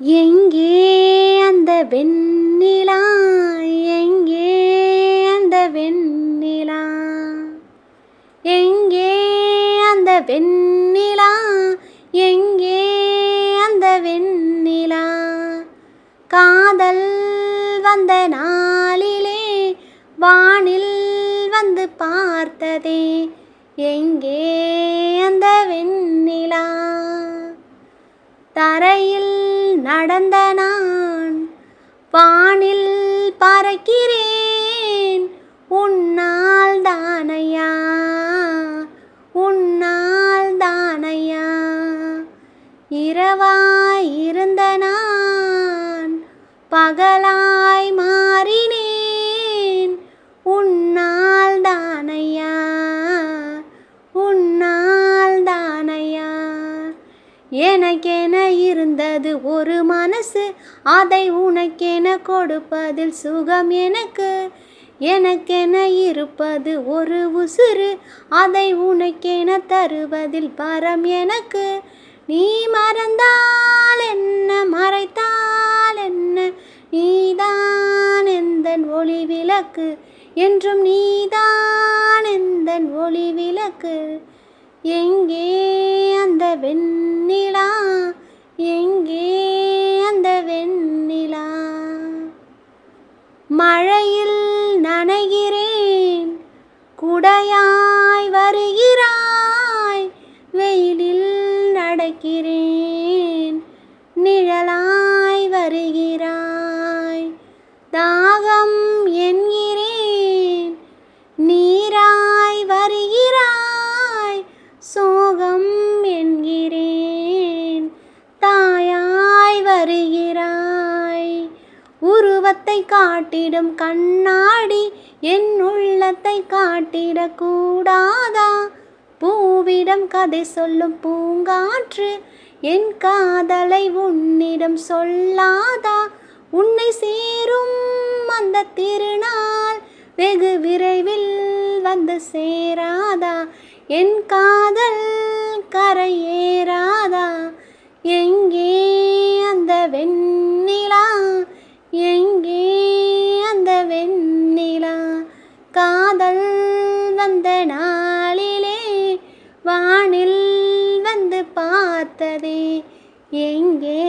எங்கே அந்த வெண்ணிலா, எங்கே அந்த வெண்ணிலா, எங்கே அந்த வெண்ணிலா, எங்கே அந்த வெண்ணிலா, காதல் வந்த நாளிலே வானில் வந்து பார்த்ததே, எங்கே அந்த வெண்ணிலா. தரையில் நடந்த நான் வானில் பறக்கிறேன், உன்னால் தானையா, உன்னால் தானையா. இரவாய் இருந்த நான் பகலாய் மாறினேன், உன்னால் தானையா, உன்னால் தானையா. எனக்கென இருந்தது ஒரு மனசு, அதை உனக்கென கொடுப்பதில் சுகம் எனக்கு. எனக்கென இருப்பது ஒரு உசுறு, அதை உனக்கென தருவதில் பரம் எனக்கு. நீ மறந்தால் என்ன, மறைத்தால் என்ன, நீதான் எந்தன் ஒளி விளக்கு, என்றும் நீதான் எந்தன் ஒளி விளக்கு. எங்கே அந்த வெண்ணிலா, எங்கே அந்த வெண்ணிலா. மழையில் நனைகிறேன், குடையாய் வருகிறாய், வெயிலில் நடக்கிறேன், நிழலாய் வருகிறாய். தாகம் என்கிறேன், நீராய் வருகிறாய், சோகம் என்கிறேன், தாயாய் வருகிறாய். உருவத்தை காட்டிடும் கண்ணாடி என் உள்ளத்தை காட்டிடக் கூடாதா? பூவிடம் கதை சொல்லும் பூங்காற்று என் காதலை உன்னிடம் சொல்லாதா? உன்னை சேரும் அந்த திருநாள் வெகு விரைவில் வந்து சேராதா? என் காதல் கரையேறாதா? எங்கே அந்த வெண்ணிலா, எங்கே அந்த வெண்ணிலா. காதல் வந்த நாளிலே வானில் வந்து பார்த்ததே, எங்கே